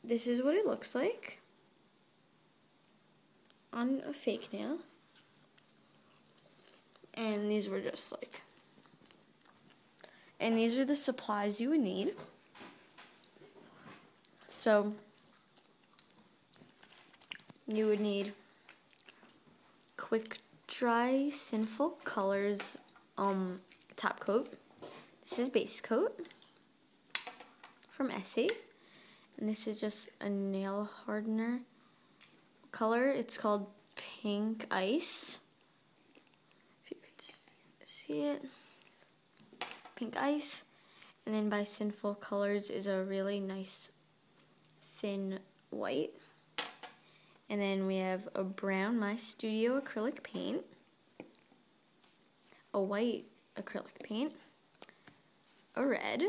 this is what it looks like on a fake nail. And these were just like, and these are the supplies you would need. So you would need Quick Dry Sinful Colors top coat. This is base coat from Essie, and this is just a nail hardener color. It's called Pink Ice. If you could see it, Pink Ice. And then by Sinful Colors is a really nice thin white. And then we have a brown My Studio acrylic paint, a white acrylic paint, a red,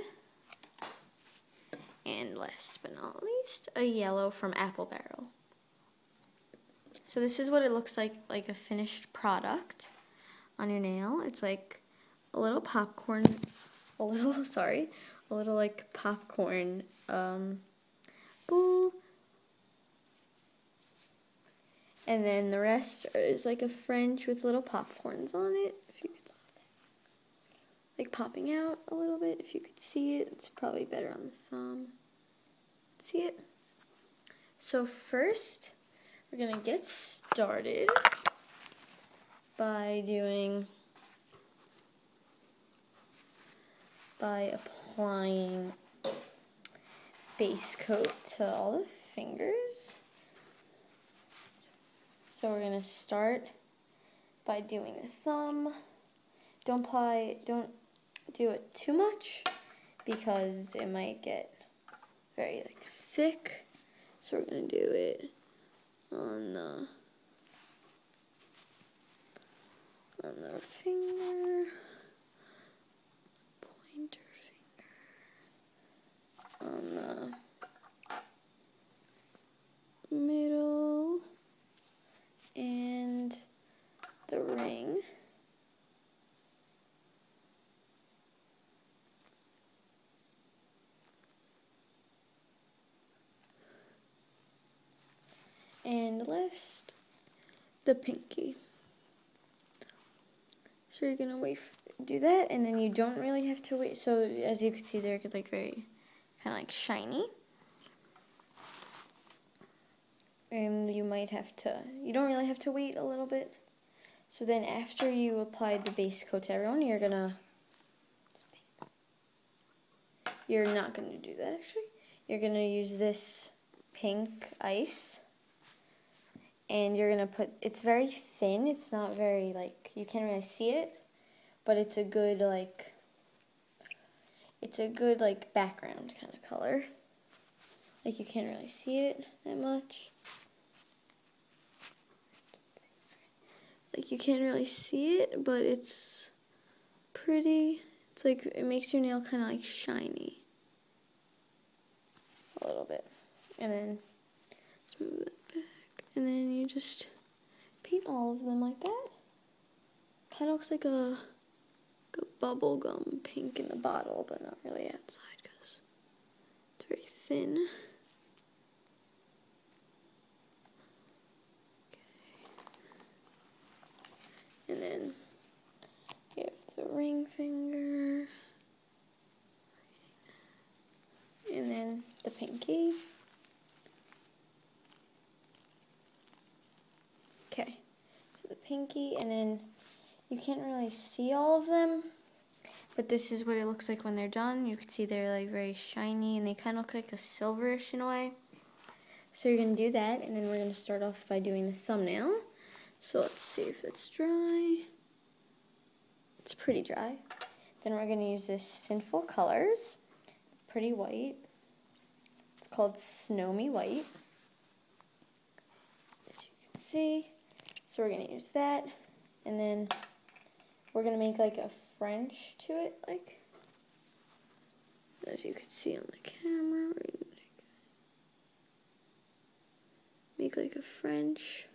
and last but not least, a yellow from Apple Barrel. So this is what it looks like a finished product on your nail. It's like a little popcorn, a little like popcorn bowl. And then the rest is like a French with little popcorns on it. If you could, like popping out a little bit. If you could see it, it's probably better on the thumb. See it? So first, we're gonna get started by applying base coat to all the fingers. So we're gonna start by doing the thumb. Don't do it too much because it might get very like thick. So we're gonna do it on the finger, pointer finger, on the middle, and the ring. And last, the pinky. So you're gonna do that, and then you don't really have to wait. So as you can see, they're like very kind of like shiny. And you don't really have to wait a little bit. So then after you applied the base coat to everyone, you're not gonna do that actually. You're gonna use this pink ice. And you're gonna it's very thin, it's not very like, you can't really see it, but it's a good background kind of color. Like you can't really see it that much. Like you can't really see it, but it's pretty. It's like, it makes your nail kind of like shiny. A little bit. And then, let's move it back. And then you just paint all of them like that. Kind of looks like a bubble gum pink in the bottle, but not really outside because it's very thin. Okay. And then you have the ring finger. And then the pinky. Okay, so the pinky, and then you can't really see all of them, but this is what it looks like when they're done. You can see they're like very shiny, and they kind of look like a silverish in a way. So you're going to do that, and then we're going to start off by doing the thumbnail. So let's see if it's dry. It's pretty dry. Then we're going to use this Sinful Colors, pretty white. It's called Snowy White, as you can see. So we're going to use that, and then we're going to make like a French to it, like, as you can see on the camera. We're going to make like a French.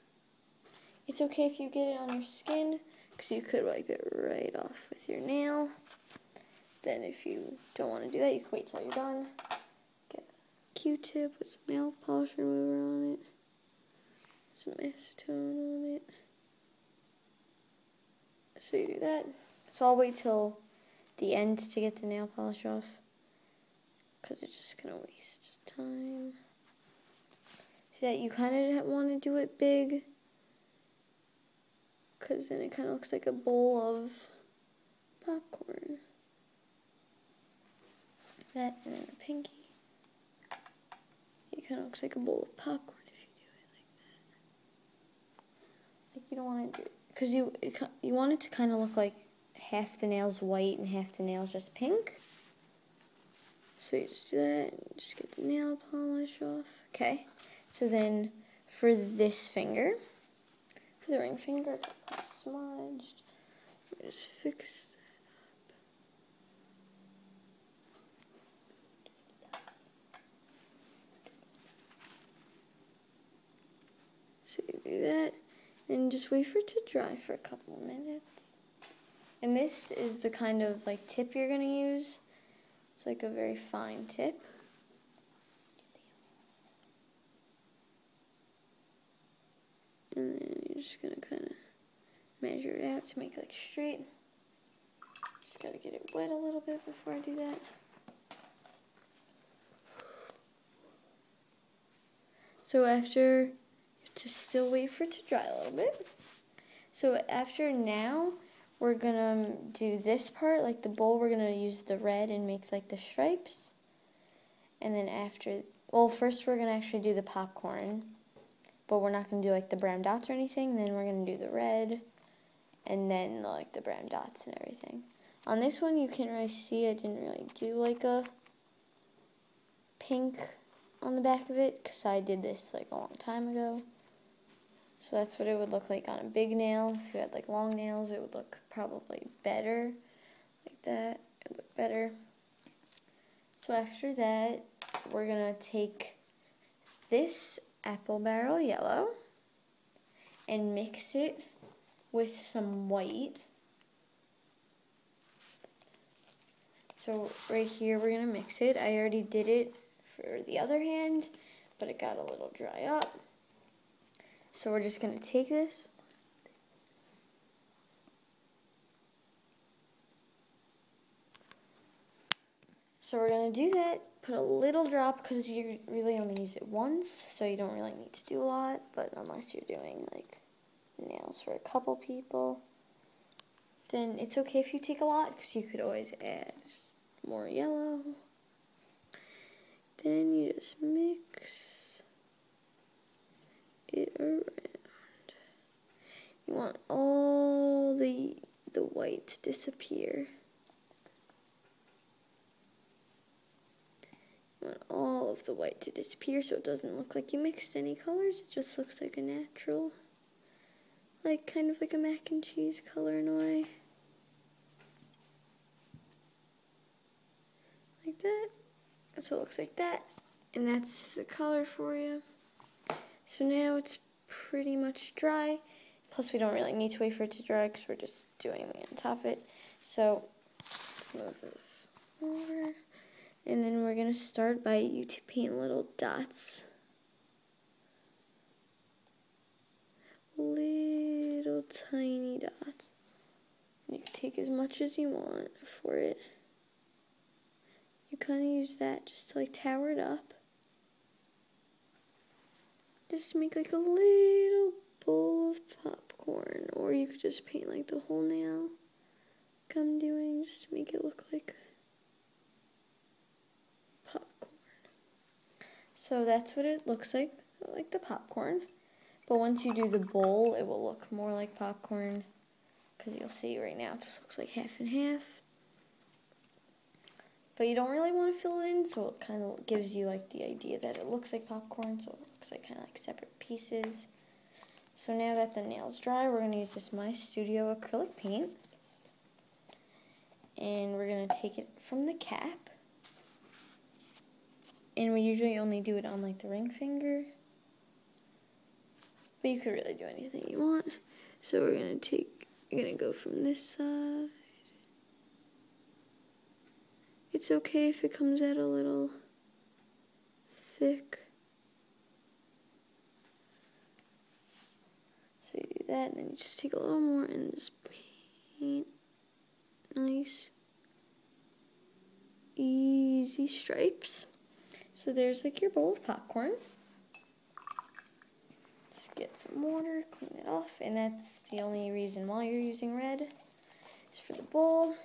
It's okay if you get it on your skin, because you could wipe it right off with your nail. Then if you don't want to do that, you can wait till you're done. Q-tip with some nail polish remover on it. Some acetone on it. So you do that. So I'll wait till the end to get the nail polish off, because it's just going to waste time. See that you kind of want to do it big, because then it kind of looks like a bowl of popcorn. That and then a pinky. It kind of looks like a bowl of popcorn if you do it like that. Like you don't want to do it, because you want it to kind of look like half the nails white and half the nails just pink. So you just do that and just get the nail polish off. Okay, so then for this finger, for the ring finger, it's kind of smudged. Let me just fix that up. So you do that and just wait for it to dry for a couple of minutes. And this is the kind of like tip you're going to use. It's like a very fine tip. And then you're just going to kind of measure it out to make it like straight. Just got to get it wet a little bit before I do that. So after, you have to still wait for it to dry a little bit. So after now, we're gonna do this part, like the bowl, we're gonna use the red and make like the stripes. And then after, well, first we're gonna actually do the popcorn, but we're not gonna do like the brown dots or anything. Then we're gonna do the red, and then like the brown dots and everything. On this one, you can't really see, I didn't really do like a pink on the back of it, because I did this like a long time ago. So that's what it would look like on a big nail. If you had like long nails, it would look probably better. Like that, it would look better. So after that, we're gonna take this apple barrel yellow and mix it with some white. So right here, we're gonna mix it. I already did it for the other hand, but it got a little dry up. So we're just going to take this. So we're going to do that, put a little drop, because you really only use it once, so you don't really need to do a lot, but unless you're doing like nails for a couple people, then it's okay if you take a lot, because you could always add more yellow. Then you just mix it around. You want all the white to disappear. You want all of the white to disappear so it doesn't look like you mixed any colors. It just looks like a natural, like kind of like a mac and cheese color in a way. Like that. So it looks like that. And that's the color for you. So now it's pretty much dry. Plus we don't really need to wait for it to dry because we're just doing it on top of it. So let's move it over. And then we're going to start by you to paint little dots. Little tiny dots. You can take as much as you want for it. You kind of use that just to like tower it up. Just make like a little bowl of popcorn, or you could just paint like the whole nail, like I'm doing, just to make it look like popcorn. So that's what it looks like the popcorn. But once you do the bowl, it will look more like popcorn, because you'll see right now it just looks like half and half. But you don't really want to fill it in, so it kind of gives you like the idea that it looks like popcorn, so it looks like kind of like separate pieces. So now that the nail's dry, we're going to use this My Studio acrylic paint. And we're going to take it from the cap. And we usually only do it on like the ring finger. But you could really do anything you want. So we're going to go from this side. It's okay if it comes out a little thick. So you do that, and then you just take a little more and just paint nice, easy stripes. So there's like your bowl of popcorn. Just get some water, clean it off, and that's the only reason why you're using red, is for the bowl.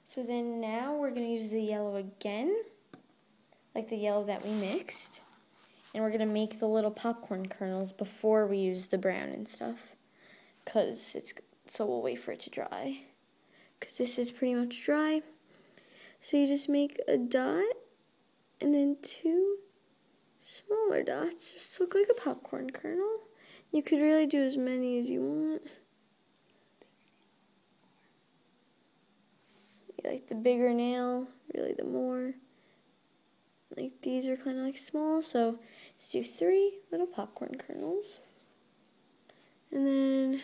So then now we're going to use the yellow again, like the yellow that we mixed. And we're going to make the little popcorn kernels before we use the brown and stuff. So we'll wait for it to dry. Because this is pretty much dry. So you just make a dot and then 2 smaller dots. Just look like a popcorn kernel. You could really do as many as you want. You like the bigger nail, really the more. Like these are kind of like small, so let's do 3 little popcorn kernels. And then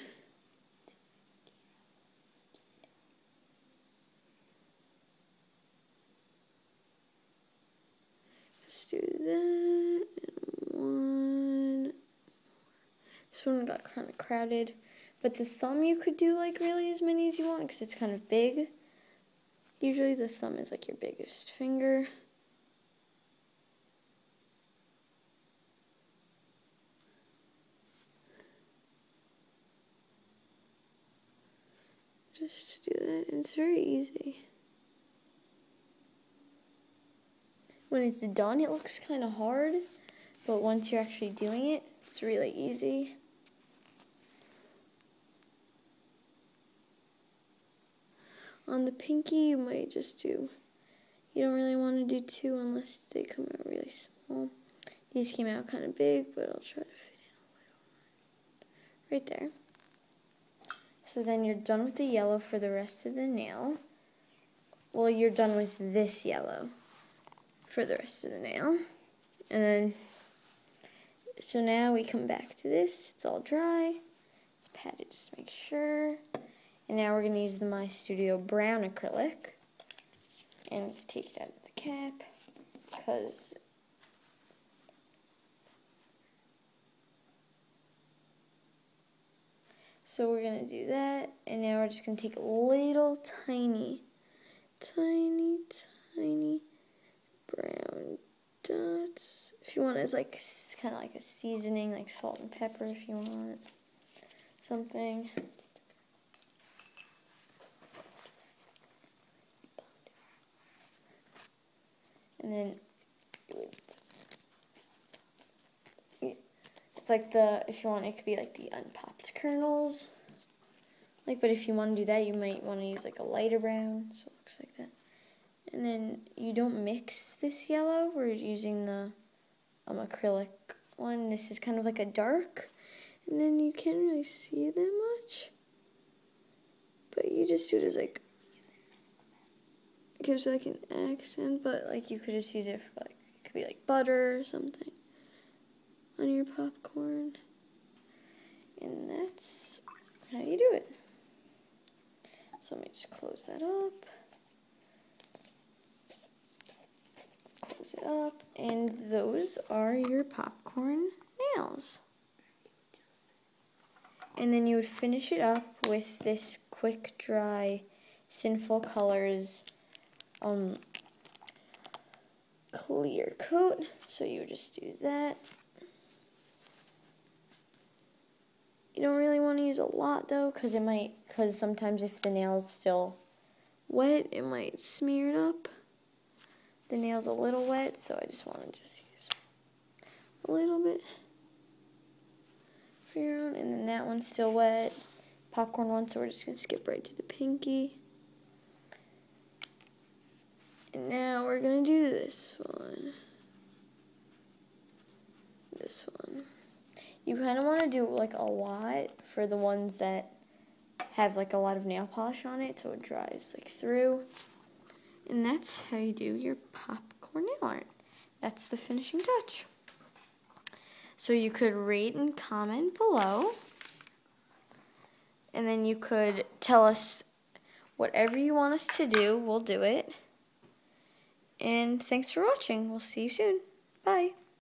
just do that, and 1. This one got kind of crowded, but the thumb you could do like really as many as you want because it's kind of big. Usually the thumb is like your biggest finger. Just to do that, it's very easy. When it's done, it looks kind of hard, but once you're actually doing it, it's really easy. On the pinky, you might just do, you don't really want to do 2 unless they come out really small. These came out kind of big, but I'll try to fit in a little right there. So then you're done with the yellow for the rest of the nail. Well, you're done with this yellow for the rest of the nail. And then, so now we come back to this. It's all dry. It's patted just to make sure. And now we're going to use the My Studio brown acrylic. And take it out of the cap. Because so we're going to do that, and now we're just going to take little tiny brown dots. If you want, it's like kind of like a seasoning, like salt and pepper if you want something. And then it's like if you want, it could be like the unpopped kernels. Like, but if you want to do that, you might want to use like a lighter brown, so it looks like that. And then you don't mix this yellow. We're using the acrylic one. This is kind of like a dark, and then you can't really see it that much. But you just do it as like, it gives like an accent, but like you could just use it for like, it could be like butter or something on your popcorn. And that's how you do it. So let me just close that up. Close it up. And those are your popcorn nails. And then you would finish it up with this quick dry Sinful Colors clear coat. So you would just do that. You don't really want to use a lot though, because sometimes if the nail's still wet, it might smear it up. The nail's a little wet, so I just want to just use a little bit for your own. And then that one's still wet, popcorn one, so we're just going to skip right to the pinky. And now we're going to do this one. This one. You kind of want to do like a lot for the ones that have like a lot of nail polish on it, so it dries like through. And that's how you do your popcorn nail art. That's the finishing touch. So you could rate and comment below, and then you could tell us whatever you want us to do, we'll do it. And thanks for watching. We'll see you soon. Bye.